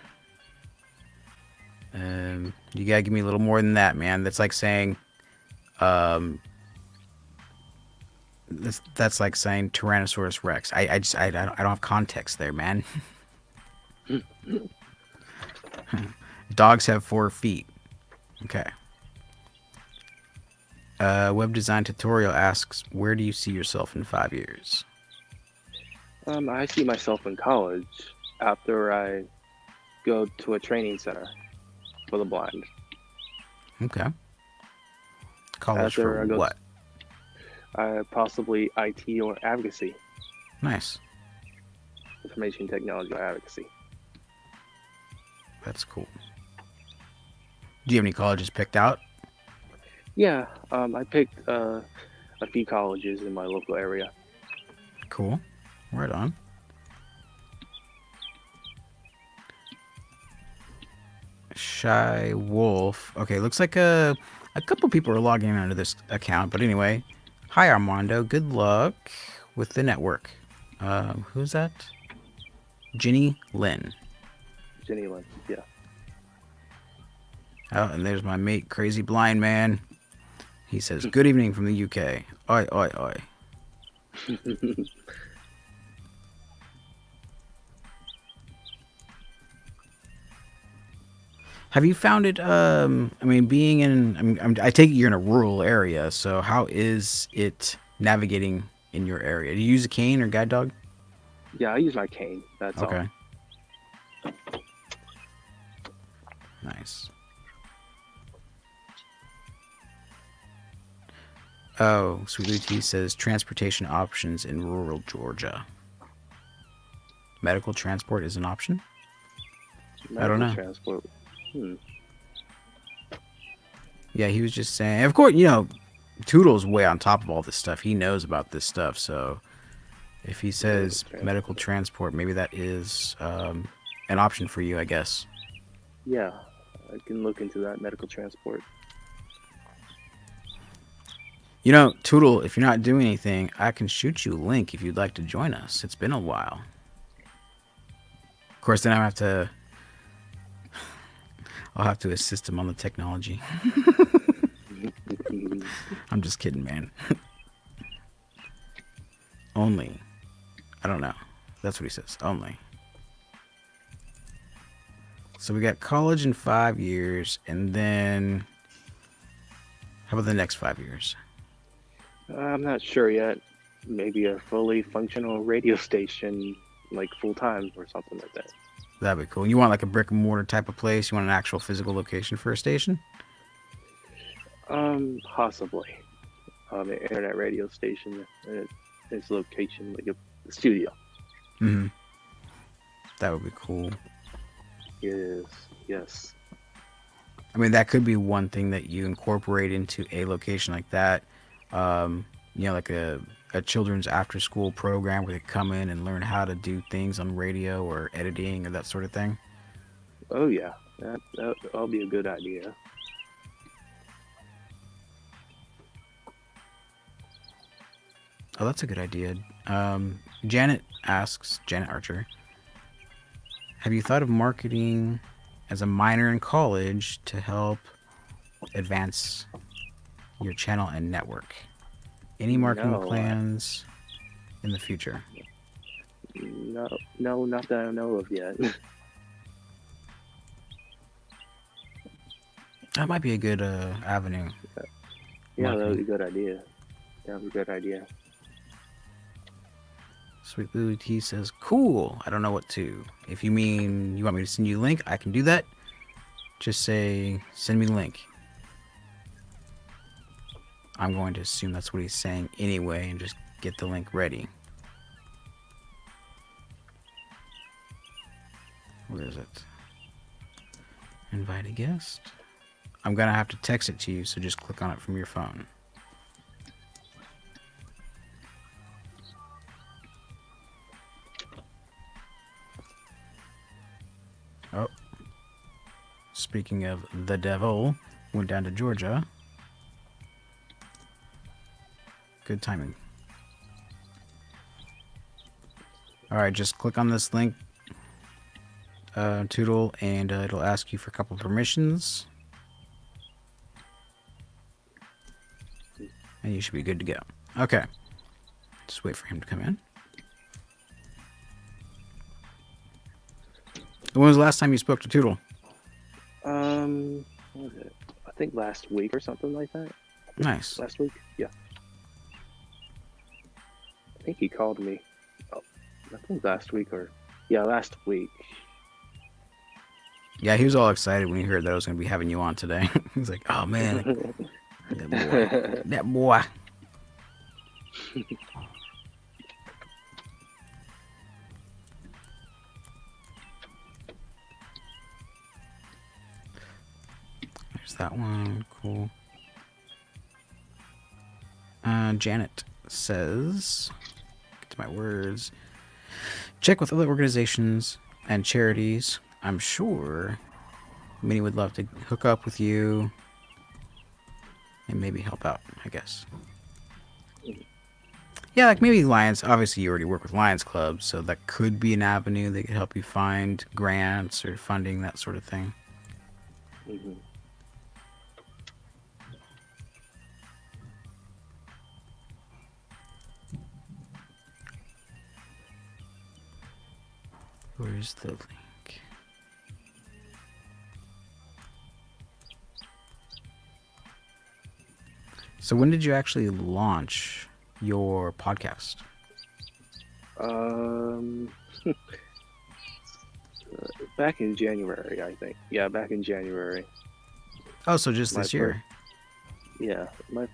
You gotta give me a little more than that, man. That's like saying, that's like saying Tyrannosaurus Rex. I don't have context there, man. Dogs have 4 feet. Okay. Web design tutorial asks, where do you see yourself in 5 years? I see myself in college after I go to a training center for the blind. Okay. College After I for go what? Possibly IT or advocacy, Nice. information technology or advocacy. That's cool. Do you have any colleges picked out? Yeah, I picked a few colleges in my local area. Cool. Right on. Shy Wolf. Okay, looks like a couple people are logging in under this account, but anyway. Hi Armando, good luck with the network. Who's that? Jenny Lynn. Jenny Lynn, yeah. Oh, and there's my mate, Crazy Blind Man. He says, good evening from the UK. Oi, oi, oi. Have you found it, I mean, being in, I take it you're in a rural area, so how is it navigating in your area? Do you use a cane or guide dog? Yeah, I use my cane, that's all. Okay. Nice. Oh, Sweet Tea says transportation options in rural Georgia. Medical transport is an option? I don't know. Transport. Yeah, he was just saying. Of course, Toodle's way on top of all this stuff. He knows about this stuff. So if he says medical transport, maybe that is an option for you, I guess. Yeah, I can look into that medical transport. Toodle, if you're not doing anything, I can shoot you a link if you'd like to join us. It's been a while. Of course, then I'll have to assist him on the technology. I'm just kidding, man. Only. I don't know. That's what he says. Only. So we got college in 5 years, and then how about the next 5 years? I'm not sure yet. Maybe a fully functional radio station, like full time or something like that. That'd be cool. You want like a brick and mortar type of place? You want an actual physical location for a station? Possibly. An internet radio station, its location, like a studio. Mm-hmm. That would be cool. It is, yes. I mean, that could be one thing that you incorporate into a location like that. Like a children's after school program where they come in and learn how to do things on radio or editing or that sort of thing. Oh yeah, that'll be a good idea. Oh, that's a good idea. Janet asks, Janet Archer, have you thought of marketing as a minor in college to help advance your channel and network? Any marketing plans in the future? No, not that I know of yet. That might be a good avenue. Yeah, that would be a good idea. That would be a good idea. Sweet Blue Tea says, cool. I don't know what to. If you mean you want me to send you a link, I can do that. Just say, send me the link. I'm going to assume that's what he's saying anyway and just get the link ready. Where is it? Invite a guest. I'm going to have to text it to you, so just click on it from your phone. Oh. Speaking of the devil, went down to Georgia. Good timing. Alright, just click on this link, Toodle, and it'll ask you for a couple permissions. And you should be good to go. Okay. Just wait for him to come in. When was the last time you spoke to Toodle? What was it? I think last week or something like that. Nice. last week. Yeah, I think he called me. Oh, I think last week last week. Yeah, he was all excited when he heard that I was going to be having you on today. He's like, "Oh man, that boy, that boy." There's that one. Cool. Janet says, get to my words. Check with other organizations and charities. I'm sure many would love to hook up with you and maybe help out, I guess. Yeah, like maybe Lions. Obviously, you already work with Lions Club, so that could be an avenue. They could help you find grants or funding, that sort of thing. Mm-hmm. Where's the link? So when did you actually launch your podcast? Back in January, I think. Yeah, back in January. Oh, so just this year? Yeah, my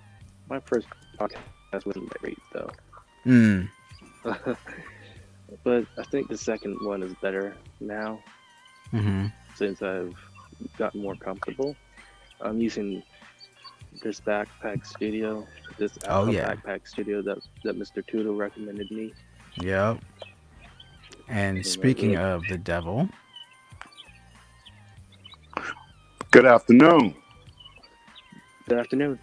first podcast wasn't great though. But I think the second one is better now. Mm-hmm. Since I've gotten more comfortable. I'm using this backpack studio. This backpack studio that Mr. Tootle recommended me. Yep. And speaking of the devil. Good afternoon. Good afternoon.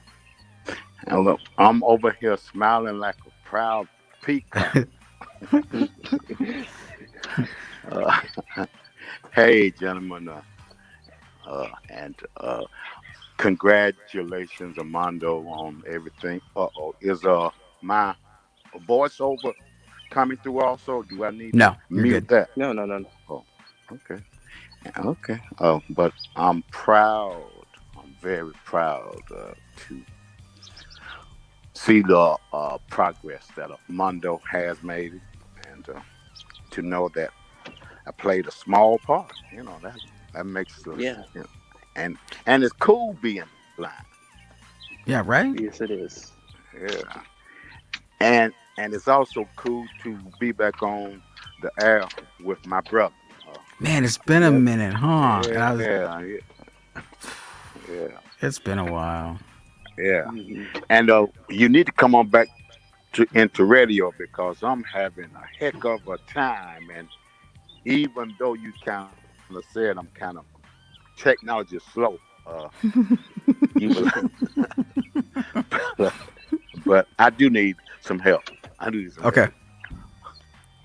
Hello. I'm over here smiling like a proud peacock. Hey, gentlemen, and congratulations, Armando, on everything. Is my voiceover coming through also? Do I need to mute that? No. Oh, okay. Okay. But I'm proud. I'm very proud to see the progress that Armando has made, and to know that I played a small part. You know, that makes us, yeah. You know, and it's cool being blind. Yeah, right? Yes, it is. Yeah. And it's also cool to be back on the air with my brother. Man, it's been a minute, huh? Yeah. It's been a while. Yeah. Mm-hmm. And you need to come on back into radio, because I'm having a heck of a time. And even though you kind of said I'm kind of technology slow, but I do need some help. Okay.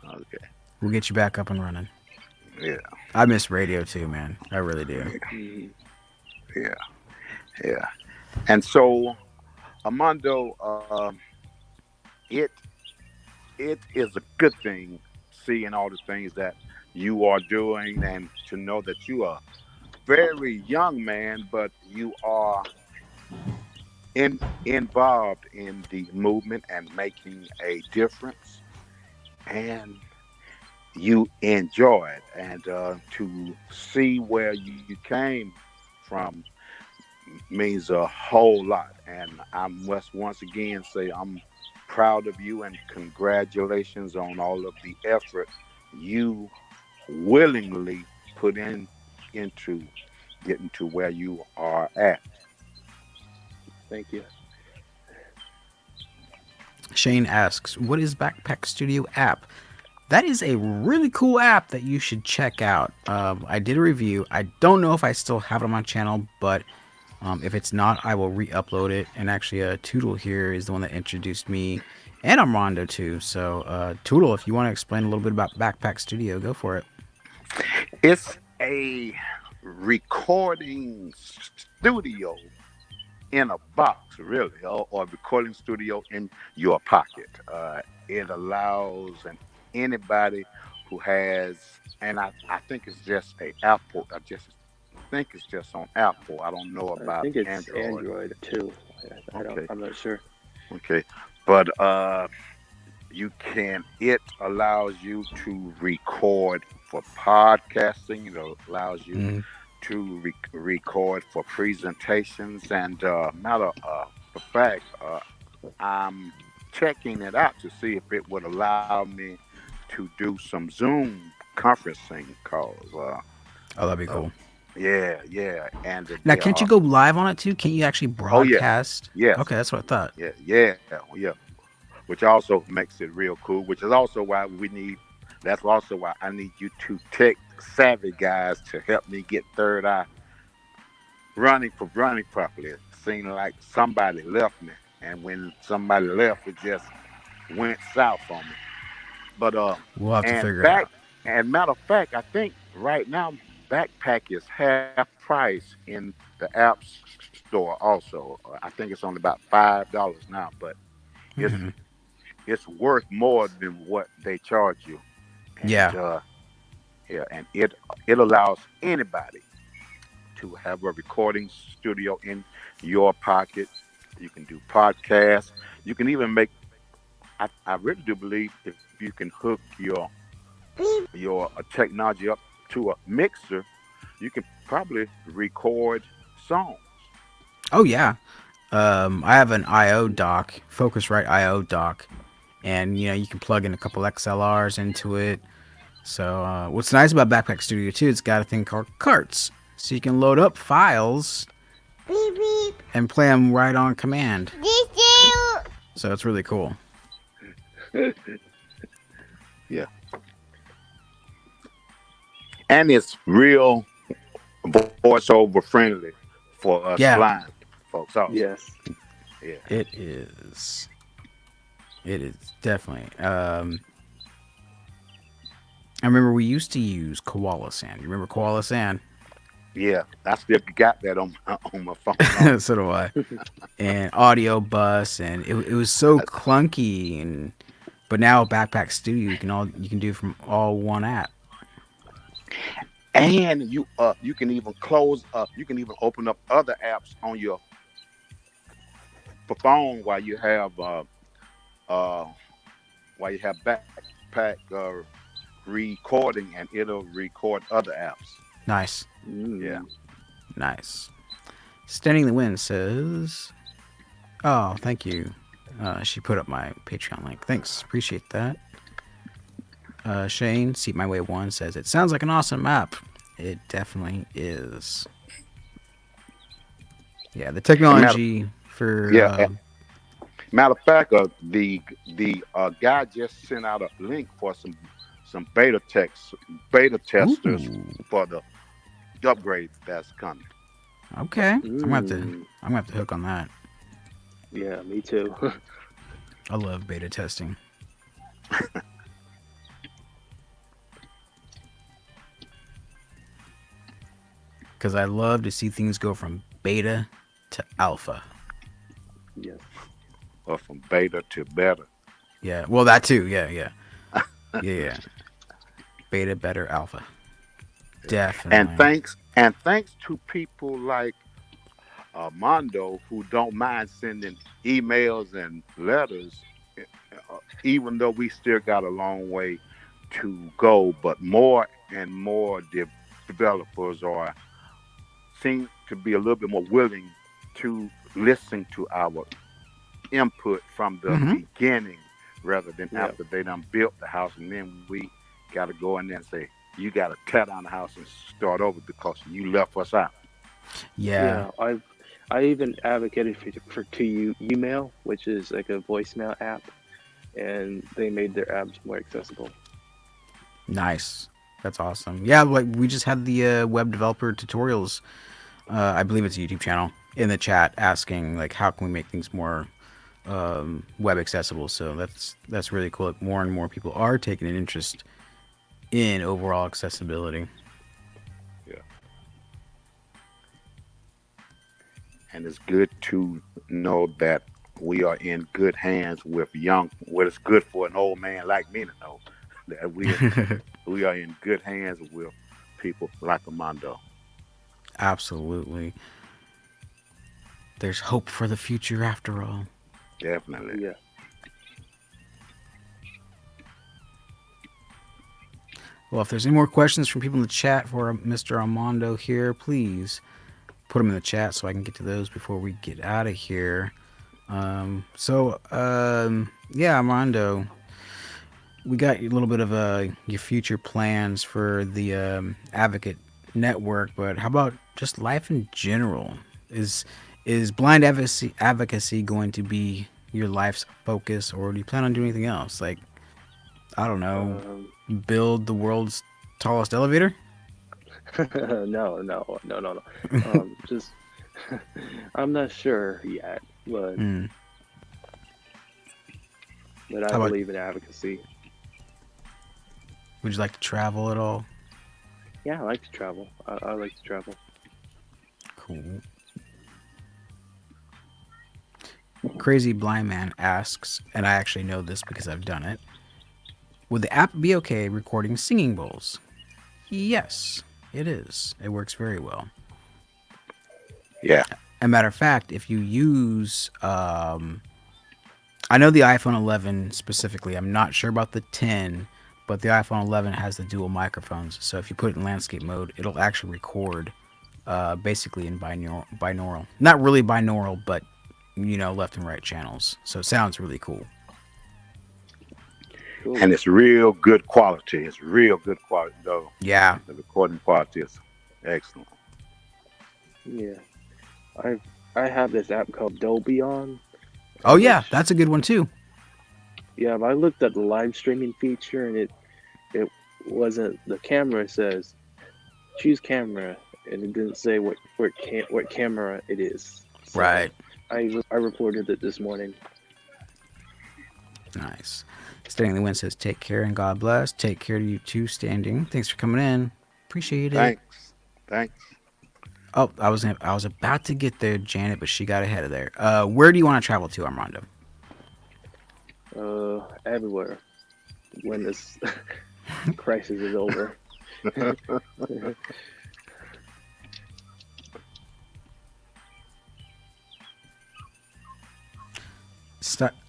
Okay. We'll get you back up and running. Yeah. I miss radio too, man. I really do. Yeah. And so, Armando, it is a good thing seeing all the things that you are doing, and to know that you are a very young man, but you are involved in the movement and making a difference, and you enjoy it. And to see where you came from means a whole lot. And I must once again say I'm proud of you, and congratulations on all of the effort you willingly put into getting to where you are at. Thank you. Shane asks, what is Backpack Studio app? That is a really cool app that you should check out. I did a review. I don't know if I still have it on my channel, but if it's not, I will re-upload it. And actually, Tootle here is the one that introduced me, and Armando too. So, Tootle, if you want to explain a little bit about Backpack Studio, go for it. It's a recording studio in a box, really, or a recording studio in your pocket. It allows anybody who has, and I think it's just an Apple. I think it's just on Apple. I don't know about I think it's Android too. Okay. I'm not sure. Okay. But it allows you to record for podcasting. It allows you Mm. to record for presentations. And matter of fact, I'm checking it out to see if it would allow me to do some Zoom conferencing calls. Oh, that'd be Uh, cool. yeah, yeah, and Now, can't you go live on it too? Can't you actually oh yes, broadcast? yes, Okay, that's what I thought. yeah, yeah, yeah. Which also makes it real cool. Which is also why we need. That's also why I need you two tech savvy guys to help me get Third Eye running properly. It seemed like somebody left me, and when somebody left, it just went south on me. But We'll have to and figure it back out. and matter of fact, I think right now backpack is half price in the app store. Also, I think it's only about $5 now, but it's Hmm. it's worth more than what they charge you. And Yeah. yeah, and it allows anybody to have a recording studio in your pocket. You can do podcasts. You can even make. I really do believe if you can hook your technology up to a mixer, you can probably record songs. Oh yeah. I have an IO dock, Focusrite IO dock, and you can plug in a couple XLRs into it. So what's nice about Backpack Studio too, it's got a thing called carts, so you can load up files and play them right on command. So it's really cool. Yeah, and it's real voiceover friendly for us Yeah, blind folks also. Yes. Yeah. it is. It is definitely. I remember we used to use Koala Sand. You remember Koala Sand? Yeah, I still got that on my phone. Also. So do I. And Audio Bus, and it was so clunky. But now Backpack Studio, you can do from all one app. And you can even you can even open up other apps on your phone uh while you have backpack recording, and it'll record other apps. Nice, Yeah. nice. Standing in the Wind says, "Oh, thank you." She put up my Patreon link. Thanks, appreciate that. Shane, Seat My Way 1 says, "It sounds like an awesome app." It definitely is. Yeah, the technology for. Yeah. Matter of fact, the guy just sent out a link for some beta testers Ooh, for the upgrades that's coming. okay. I'm Mm. gonna have to hook on that. Yeah, me too. I love beta testing. Because I love to see things go from beta to alpha. Yes. Or from beta to better. Yeah, well, that too. Yeah. Yeah. Beta, better, alpha. Definitely. And thanks to people like Armando, who don't mind sending emails and letters, even though we still got a long way to go. But more and more developers seem to be a little bit more willing to listen to our input from the beginning, rather than after they done built the house, and then we got to go in there and say, you got to tear down the house and start over because you left us out. Yeah. I even advocated for email, which is like a voicemail app, and they made their apps more accessible. Nice. That's awesome. Yeah, like we just had the web developer tutorials. I believe it's a YouTube channel in the chat asking like how can we make things more web accessible. So that's really cool. Like, more and more people are taking an interest in overall accessibility. Yeah. And it's good to know that we are in good hands with what it's good for an old man like me to know that we are in good hands with people like Armando. Absolutely. there's hope for the future after all. Definitely. Yeah. Well, if there's any more questions from people in the chat for Mr. Armando here, please put them in the chat so I can get to those before we get out of here. Yeah, Armando, we got a little bit of your future plans for the Advocate Network, but how about just life in general? Is blind advocacy going to be your life's focus, or do you plan on doing anything else? Like, I don't know, build the world's tallest elevator? No. Just I'm not sure yet, but I believe in advocacy. Would you like to travel at all? Yeah, I like to travel. I like to travel. Cool. Crazy Blind Man asks, and I actually know this because I've done it, would the app be okay recording singing bowls? Yes, it is. It works very well. Yeah. As a matter of fact, if you use, I know the iPhone 11 specifically, I'm not sure about the 10, but the iPhone 11 has the dual microphones. So if you put it in landscape mode, it'll actually record basically in binaural. Not really binaural, but, left and right channels. So it sounds really cool. And it's real good quality. It's real good quality, though. Yeah. The recording quality is excellent. Yeah. I have this app called Dolby on. Oh yeah, that's a good one too. Yeah, but I looked at the live streaming feature and it wasn't, the camera says choose camera and it didn't say what camera it is. So right. I reported it this morning. Nice. Standing the Wind says take care and God bless. Take care to you too, Standing. Thanks for coming in. Appreciate it. Thanks. Oh, I was about to get there, Janet, but she got ahead of there. Where do you want to travel to, Armando? Everywhere. When this crisis is over.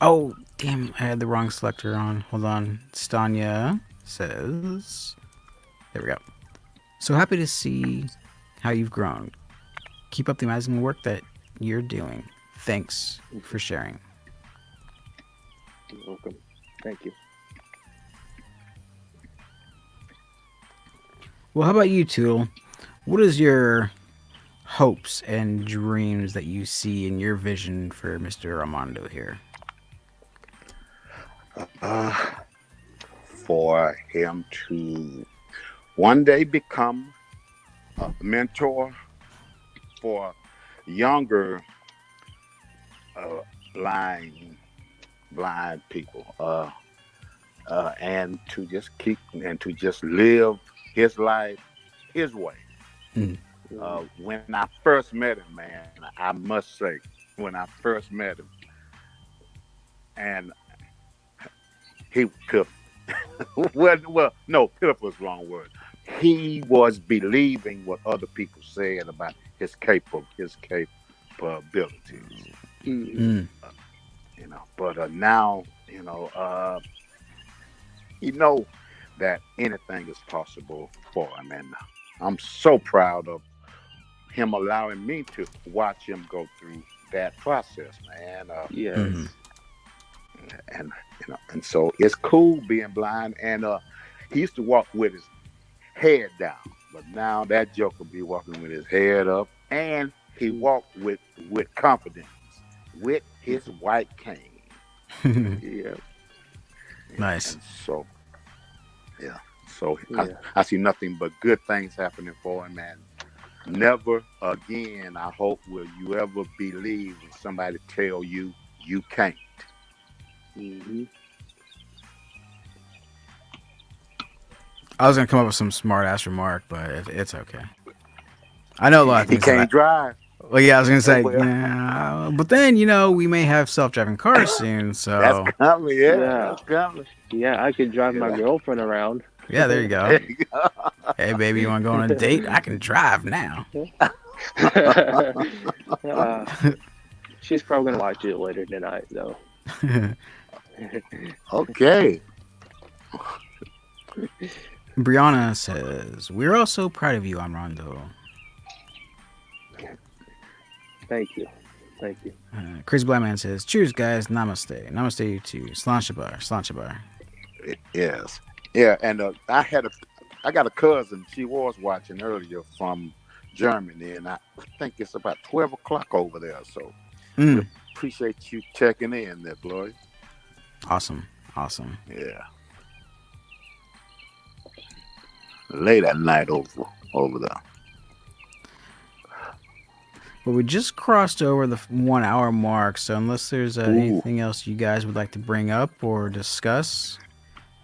Oh, damn, I had the wrong selector on. Hold on. Stanya says, there we go. So happy to see how you've grown. Keep up the amazing work that you're doing. Thanks for sharing. You're welcome. Thank you. Well, how about you, Toodle? What is your hopes and dreams that you see in your vision for Mr. Armando here? For him to one day become a mentor for younger blind people, and to just live his life his way. When I first met him, man, I must say, when I first met him, and he pitiful. No, pitiful is the wrong word. He was believing what other people said about his capabilities. But now, that anything is possible for him, and I'm so proud of him allowing me to watch him go through that process, man. Yes. And so it's cool being blind. And he used to walk with his head down, but now that joker be walking with his head up, and he walked with confidence with his white cane. Yeah. Nice. And so, yeah. So I see nothing but good things happening for him, and never again, I hope, will you ever believe when somebody tell you you can't. Mm-hmm. I was gonna come up with some smart ass remark, but it's okay. I know a lot of things. He can't drive. Well, yeah, I was gonna say, yeah, but then we may have self-driving cars soon, so that's coming. Yeah, that's coming. Yeah, I could drive my girlfriend around. Yeah, there you go. Hey, baby, you want to go on a date? I can drive now. She's probably gonna watch it later tonight, though. Okay. Brianna says, "We're all so proud of you, Armando." Thank you. Thank you. Crazy Black Man says, "Cheers, guys. Namaste. Namaste, you too. Slanchabar. Slanchabar." Yes. Yeah, and I got a cousin. She was watching earlier from Germany, and I think it's about 12 o'clock over there. So we appreciate you checking in there, Gloria. Awesome. Awesome. Yeah. Late at night over there. Well, we just crossed over the 1 hour mark, so unless there's anything else you guys would like to bring up or discuss,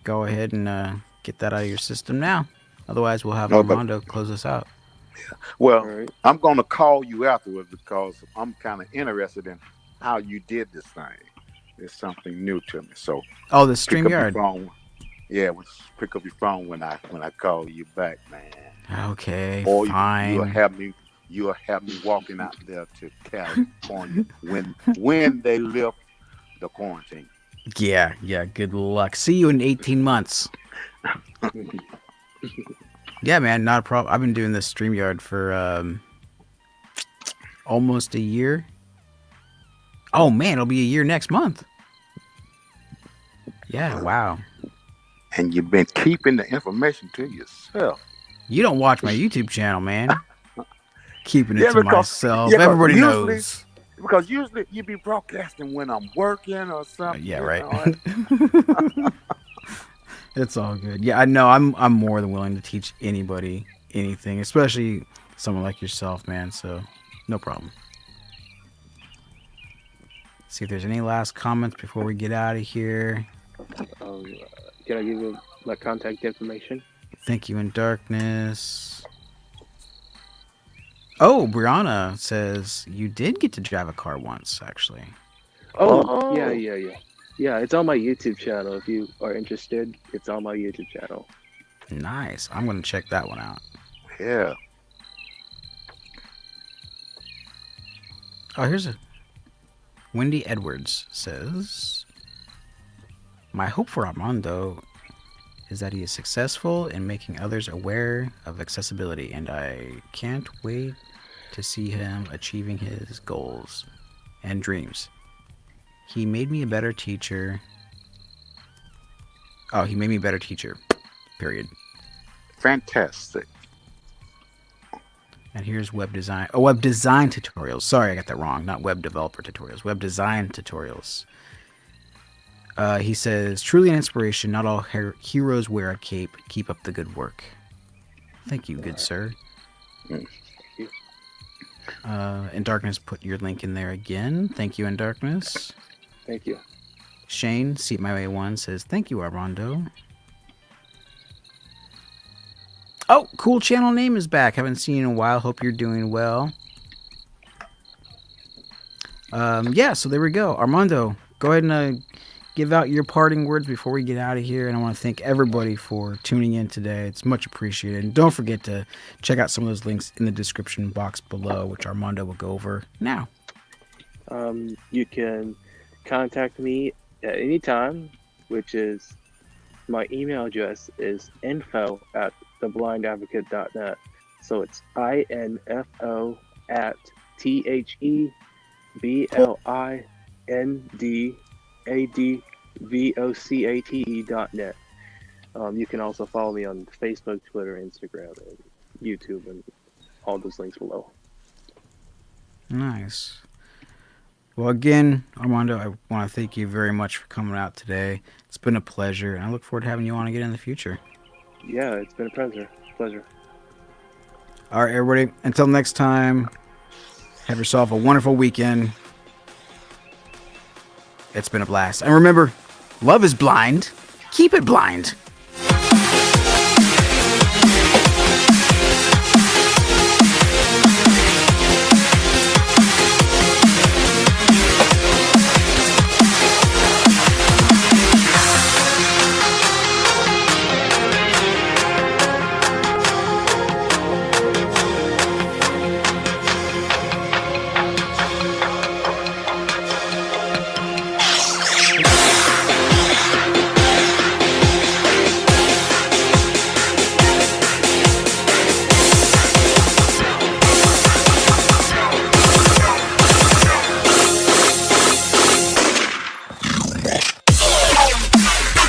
go ahead and get that out of your system now. Otherwise, we'll have Armando close us out. Yeah. Well, I'm going to call you afterwards because I'm kind of interested in how you did this thing. It's something new to me. So, the StreamYard. Yeah, pick up your phone when I call you back, man. Okay, or fine. You'll have me walking out there to California when they lift the quarantine. Yeah. Good luck. See you in 18 months. Yeah, man, not a problem. I've been doing this StreamYard for almost a year. Oh man, it'll be a year next month. Yeah, wow. And you've been keeping the information to yourself. You don't watch my YouTube channel, man. Keeping it to myself. Everybody knows. Because usually you be broadcasting when I'm working or something. Yeah, right. It's all good. Yeah, I know. I'm more than willing to teach anybody anything, especially someone like yourself, man. So, no problem. See if there's any last comments before we get out of here. Can I give you my contact information? Thank you in darkness. Oh, Brianna says you did get to drive a car once, actually. Oh. Yeah. Yeah, it's on my YouTube channel. If you are interested, it's on my YouTube channel. Nice. I'm going to check that one out. Yeah. Oh, here's Wendy Edwards says, "My hope for Armando is that he is successful in making others aware of accessibility, and I can't wait to see him achieving his goals and dreams. He made me a better teacher." Oh, he made me a better teacher. Period. Fantastic. And here's web design. Oh, web design tutorials. Sorry, I got that wrong. Not web developer tutorials. Web design tutorials. He says, "Truly an inspiration. Not all heroes wear a cape. Keep up the good work." Thank you, good sir. In Darkness, put your link in there again. Thank you, in Darkness. Thank you. Shane, Seat My Way 1 says, "Thank you, Armando." Oh, cool channel name is back. Haven't seen you in a while. Hope you're doing well. Yeah, so there we go. Armando, go ahead and give out your parting words before we get out of here. And I want to thank everybody for tuning in today. It's much appreciated. And don't forget to check out some of those links in the description box below, which Armando will go over now. You can contact me at any time, which is my email address is info@theblindadvocate.net. So it's info@theblindadvocate.net. You can also follow me on Facebook, Twitter, Instagram, and YouTube, and all those links below. Nice. Well, again, Armando, I want to thank you very much for coming out today. It's been a pleasure, and I look forward to having you on again in the future. Yeah, it's been a pleasure. All right, everybody. Until next time, have yourself a wonderful weekend. It's been a blast. And remember, love is blind. Keep it blind.